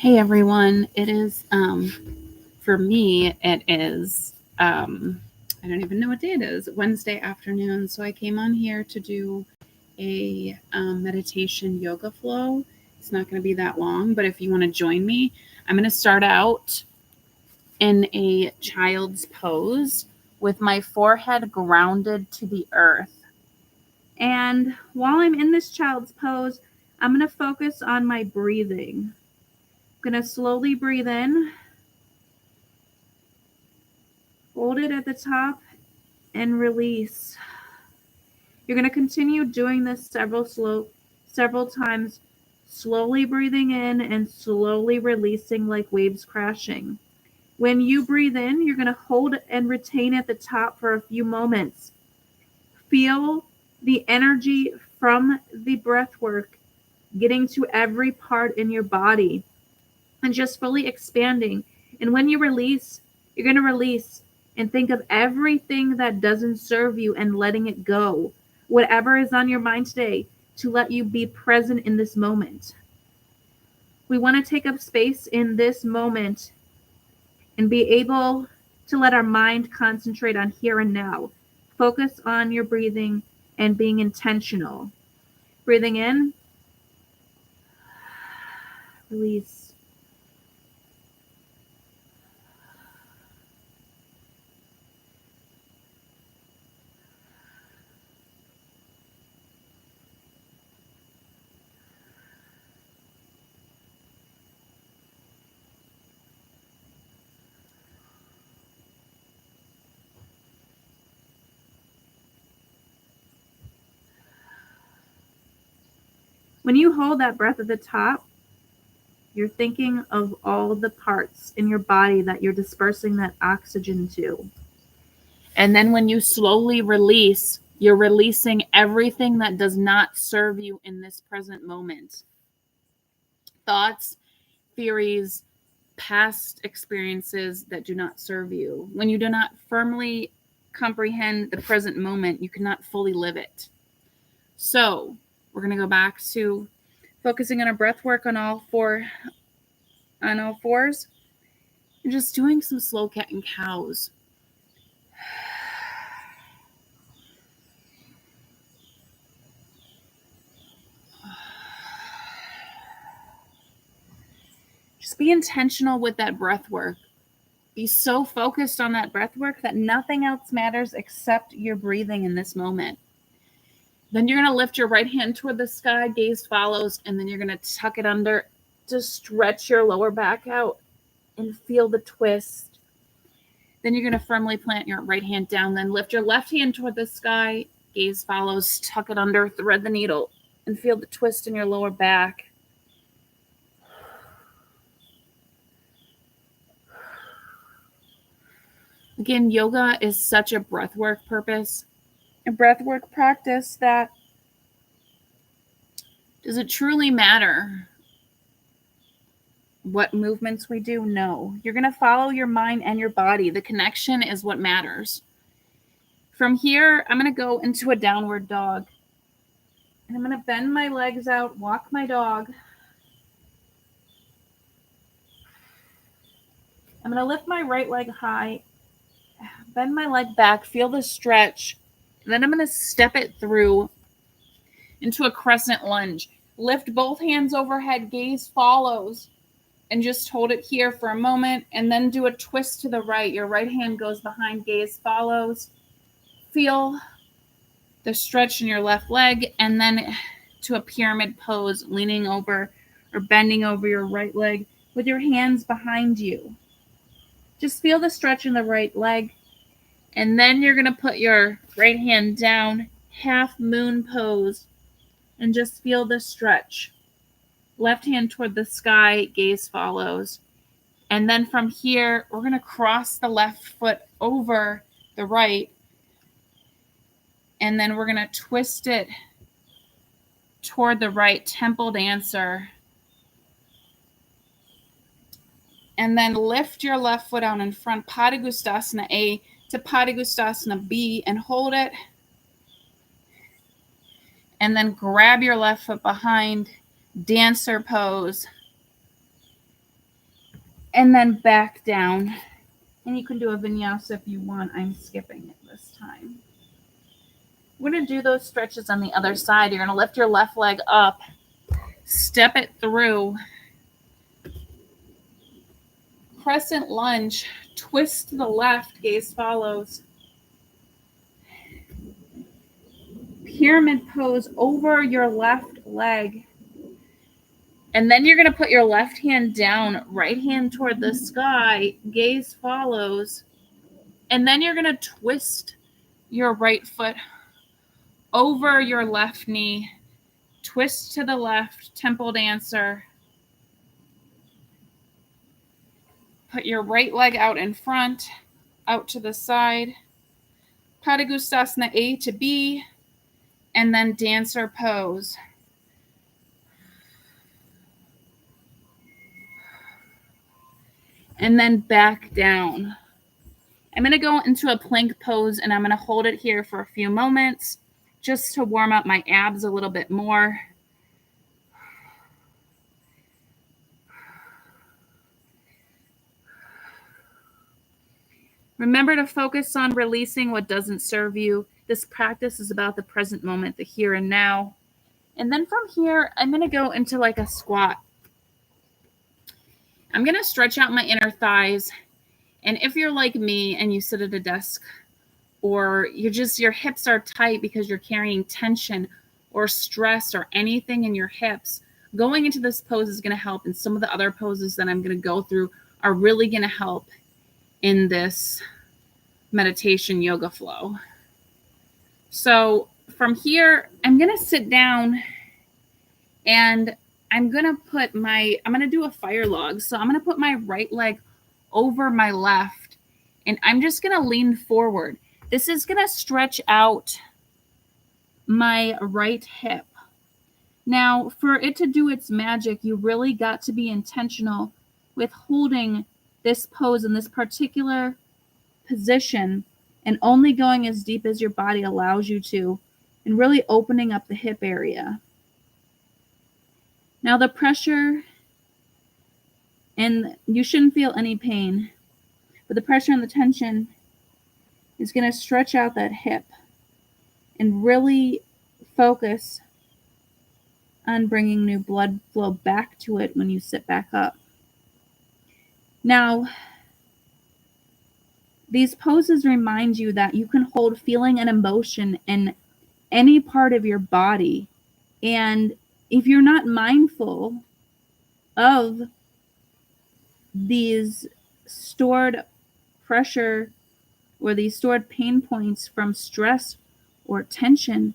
Hey everyone, it is for me it is I don't even know what day it is. Wednesday afternoon. So I came on here to do a meditation yoga flow. It's not going to be that long, but if you want to join me, I'm going to start out in a child's pose with my forehead grounded to the earth. And while I'm in this child's pose, I'm going to focus on my breathing. I'm going to slowly breathe in. Hold it at the top and release. You're going to continue doing this several times, slowly breathing in and slowly releasing like waves crashing. When you breathe in, you're going to hold and retain at the top for a few moments. Feel the energy from the breath work getting to every part in your body and just fully expanding. And when you release, you're going to release and think of everything that doesn't serve you and letting it go. Whatever is on your mind today, to let you be present in this moment. We want to take up space in this moment and be able to let our mind concentrate on here and now. Focus on your breathing and being intentional. Breathing in, release. When you hold that breath at the top, you're thinking of all the parts in your body that you're dispersing that oxygen to. And then when you slowly release, you're releasing everything that does not serve you in this present moment. Thoughts, theories, past experiences that do not serve you. When you do not firmly comprehend the present moment, you cannot fully live it. So we're going to go back to focusing on our breath work on all fours, and just doing some slow cat and cows. Just be intentional with that breath work. Be so focused on that breath work that nothing else matters except your breathing in this moment. Then you're going to lift your right hand toward the sky, gaze follows, and then you're going to tuck it under to stretch your lower back out and feel the twist. Then you're going to firmly plant your right hand down, then lift your left hand toward the sky, gaze follows, tuck it under, thread the needle, and feel the twist in your lower back. Again, yoga is such a breathwork practice that does it truly matter what movements we do? No. You're going to follow your mind and your body. The connection is what matters. From here, I'm going to go into a downward dog. And I'm going to bend my legs out, walk my dog. I'm going to lift my right leg high, bend my leg back, feel the stretch. And then I'm going to step it through into a crescent lunge. Lift both hands overhead, gaze follows, and just hold it here for a moment, and then do a twist to the right. Your right hand goes behind, gaze follows. Feel the stretch in your left leg, and then to a pyramid pose, leaning over or bending over your right leg with your hands behind you. Just feel the stretch in the right leg, and then you're going to put your right hand down, half moon pose, and just feel the stretch. Left hand toward the sky, gaze follows. And then from here, we're going to cross the left foot over the right. And then we're going to twist it toward the right, temple dancer. And then lift your left foot out in front, Padangusthasana A to Padangusthasana B, and hold it. And then grab your left foot behind, dancer pose. and then back down. And you can do a vinyasa if you want. I'm skipping it this time. We're going to do those stretches on the other side. You're going to lift your left leg up, step it through, crescent lunge, twist to the left, gaze follows. Pyramid pose over your left leg. And then you're going to put your left hand down, right hand toward the sky, gaze follows. And then you're going to twist your right foot over your left knee, twist to the left, temple dancer. Put your right leg out in front, out to the side. Padangusthasana A to B, and then dancer pose. And then back down. I'm going to go into a plank pose, and I'm going to hold it here for a few moments just to warm up my abs a little bit more. Remember to focus on releasing what doesn't serve you. This practice is about the present moment, the here and now. And then from here, I'm going to go into like a squat. I'm going to stretch out my inner thighs. And if you're like me and you sit at a desk, or your hips are tight because you're carrying tension or stress or anything in your hips, going into this pose is going to help. And some of the other poses that I'm going to go through are really going to help in this meditation yoga flow. So from here, I'm going to sit down and I'm going to do a fire log. So I'm going to put my right leg over my left, and I'm just going to lean forward. This is going to stretch out my right hip. Now, for it to do its magic, you really got to be intentional with holding this pose in this particular position and only going as deep as your body allows you to, and really opening up the hip area. Now the pressure, and you shouldn't feel any pain, but the pressure and the tension is going to stretch out that hip and really focus on bringing new blood flow back to it when you sit back up. Now, these poses remind you that you can hold feeling and emotion in any part of your body. And if you're not mindful of these stored pressure or these stored pain points from stress or tension,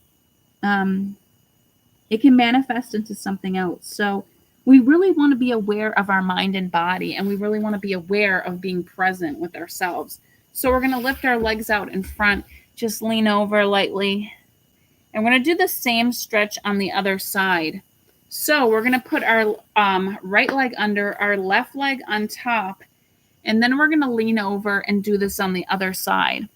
it can manifest into something else. So we really want to be aware of our mind and body, and we really want to be aware of being present with ourselves. So we're going to lift our legs out in front, just lean over lightly. And we're going to do the same stretch on the other side. So we're going to put our right leg under, our left leg on top, and then we're going to lean over and do this on the other side.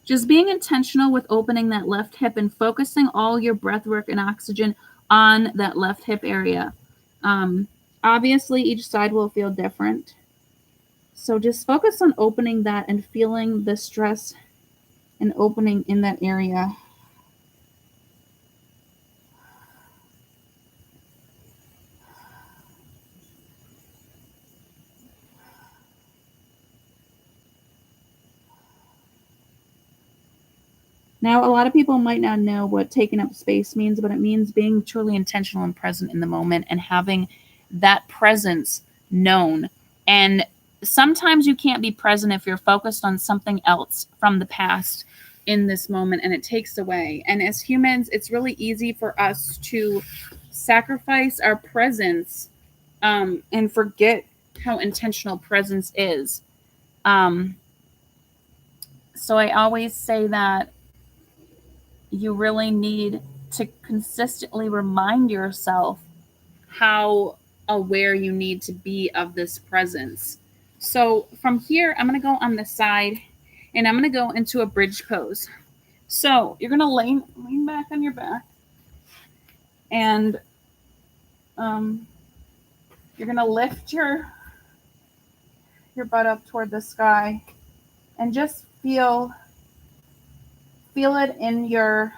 Just being intentional with opening that left hip and focusing all your breath work and oxygen on that left hip area. Obviously, each side will feel different. So just focus on opening that and feeling the stress and opening in that area. Now, a lot of people might not know what taking up space means, but it means being truly intentional and present in the moment and having that presence known. And sometimes you can't be present if you're focused on something else from the past in this moment, and it takes away. And as humans, it's really easy for us to sacrifice our presence and forget how intentional presence is. So I always say that you really need to consistently remind yourself how aware you need to be of this presence. So from here, I'm going to go on the side and I'm going to go into a bridge pose. So you're going to lean back on your back, and You're going to lift your butt up toward the sky and just feel it in your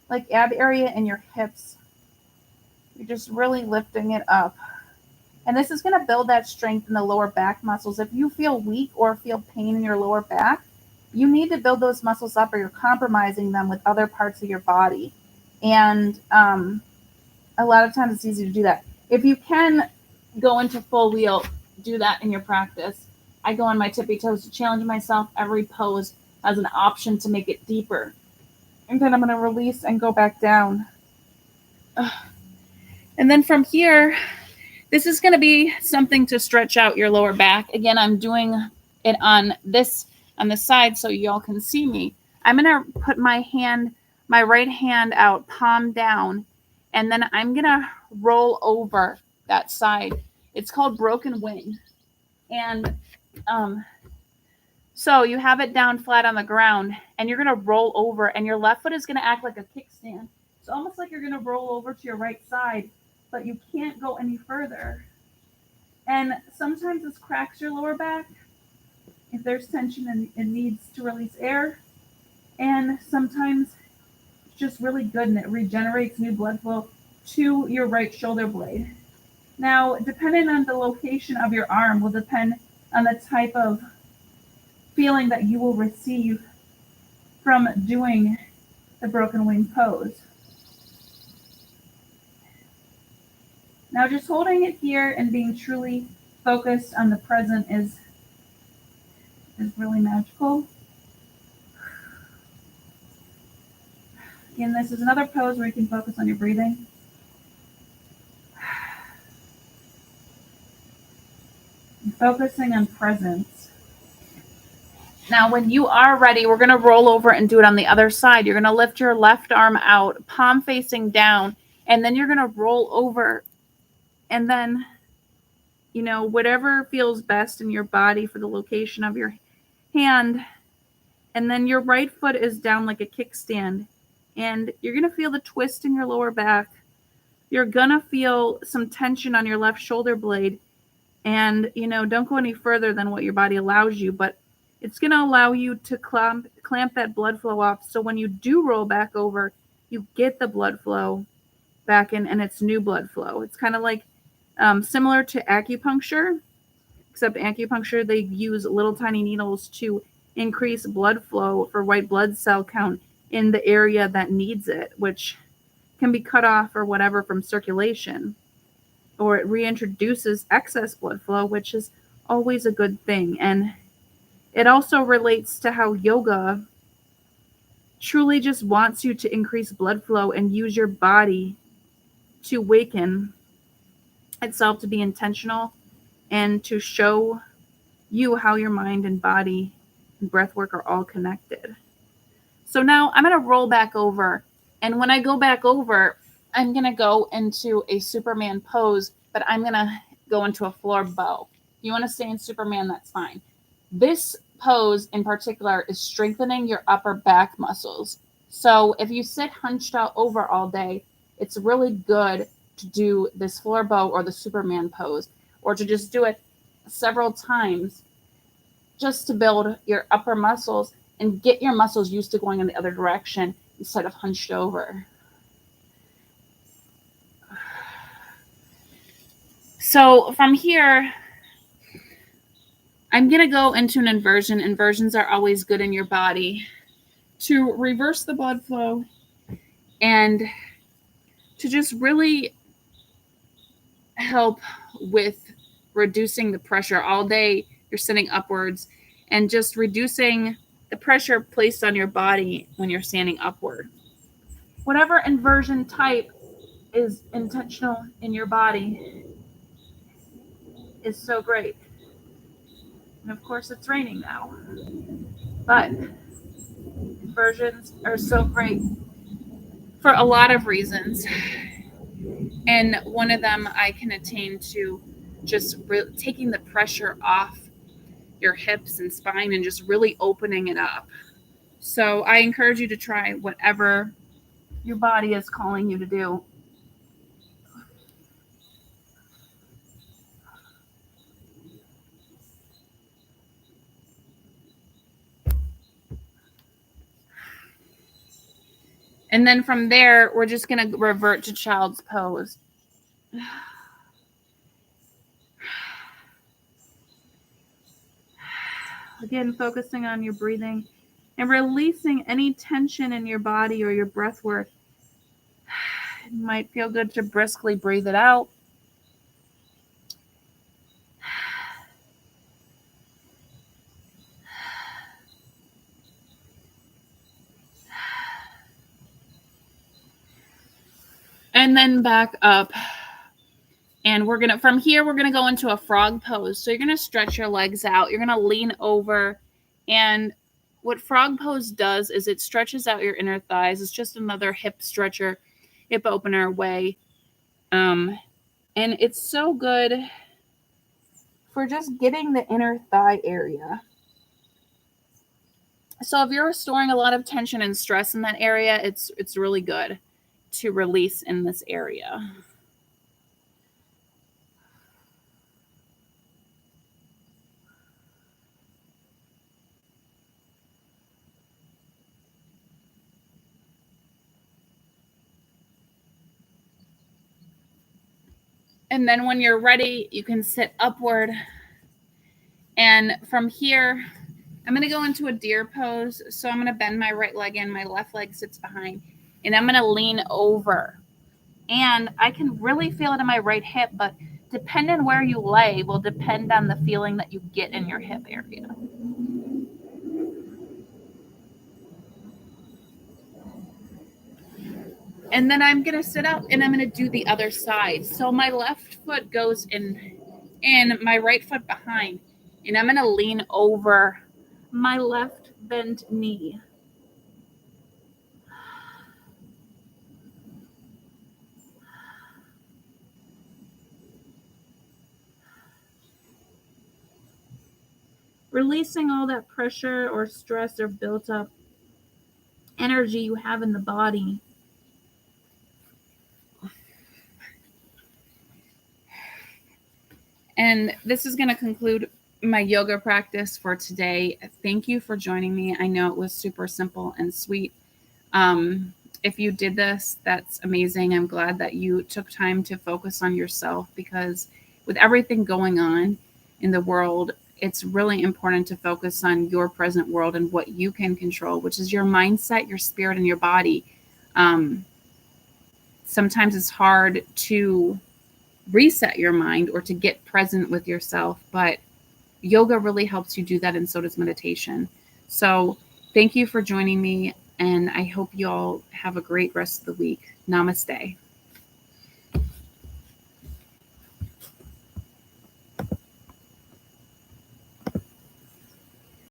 like ab area and your hips. You're just really lifting it up. And this is going to build that strength in the lower back muscles. If you feel weak or feel pain in your lower back, you need to build those muscles up or you're compromising them with other parts of your body. And a lot of times it's easy to do that. If you can go into full wheel, do that in your practice. I go on my tippy toes to challenge myself. Every pose has an option to make it deeper. And then I'm going to release and go back down. And then from here, this is going to be something to stretch out your lower back. Again, I'm doing it on the side so y'all can see me. I'm going to put my right hand out, palm down, and then I'm going to roll over that side. It's called broken wing. And so you have it down flat on the ground, and you're going to roll over, and your left foot is going to act like a kickstand. It's almost like you're going to roll over to your right side, but you can't go any further. And sometimes this cracks your lower back if there's tension and it needs to release air. And sometimes it's just really good and it regenerates new blood flow to your right shoulder blade. Now, depending on the location of your arm will depend on the type of feeling that you will receive from doing the broken wing pose. Now, just holding it here and being truly focused on the present is really magical. Again, this is another pose where you can focus on your breathing. And focusing on presence. Now, when you are ready, we're going to roll over and do it on the other side. You're going to lift your left arm out, palm facing down, and then you're going to roll over. And then, whatever feels best in your body for the location of your hand. And then your right foot is down like a kickstand. And you're going to feel the twist in your lower back. You're going to feel some tension on your left shoulder blade. And, don't go any further than what your body allows you. But it's going to allow you to clamp that blood flow off. So when you do roll back over, you get the blood flow back in, and it's new blood flow. It's kind of like similar to acupuncture, except acupuncture, they use little tiny needles to increase blood flow for white blood cell count in the area that needs it, which can be cut off or whatever from circulation. Or it reintroduces excess blood flow, which is always a good thing. And it also relates to how yoga truly just wants you to increase blood flow and use your body to awaken itself, to be intentional, and to show you how your mind and body and breath work are all connected. So now I'm going to roll back over. And when I go back over, I'm going to go into a Superman pose, but I'm going to go into a floor bow. If you want to stay in Superman, that's fine. This pose in particular is strengthening your upper back muscles. So if you sit hunched out over all day, it's really good to do this floor bow or the Superman pose, or to just do it several times just to build your upper muscles and get your muscles used to going in the other direction instead of hunched over. So from here, I'm going to go into an inversion. Inversions are always good in your body to reverse the blood flow and to just really help with reducing the pressure. All day you're sitting upwards and just reducing the pressure placed on your body when you're standing upward. Whatever inversion type is intentional in your body is so great. And of course it's raining now, but inversions are so great for a lot of reasons. And one of them I can attain to just taking the pressure off your hips and spine and just really opening it up. So I encourage you to try whatever your body is calling you to do. And then from there, we're just going to revert to child's pose. Again, focusing on your breathing and releasing any tension in your body or your breath work. It might feel good to briskly breathe it out. And then back up. And from here, we're going to go into a frog pose. So you're going to stretch your legs out. You're going to lean over. And what frog pose does is it stretches out your inner thighs. It's just another hip stretcher, hip opener way. And it's so good for just getting the inner thigh area. So if you're storing a lot of tension and stress in that area, it's really good to release in this area. And then when you're ready, you can sit upward. And from here, I'm going to go into a deer pose. So I'm going to bend my right leg in, my left leg sits behind, and I'm going to lean over. And I can really feel it in my right hip, but depending on where you lay will depend on the feeling that you get in your hip area. And then I'm going to sit up and I'm going to do the other side. So my left foot goes in and my right foot behind. And I'm going to lean over my left bent knee. Releasing all that pressure or stress or built up energy you have in the body. And this is going to conclude my yoga practice for today. Thank you for joining me. I know it was super simple and sweet. If you did this, that's amazing. I'm glad that you took time to focus on yourself, because with everything going on in the world, it's really important to focus on your present world and what you can control, which is your mindset, your spirit, and your body. Sometimes it's hard to reset your mind or to get present with yourself, but yoga really helps you do that, and so does meditation. So thank you for joining me, and I hope you all have a great rest of the week. Namaste.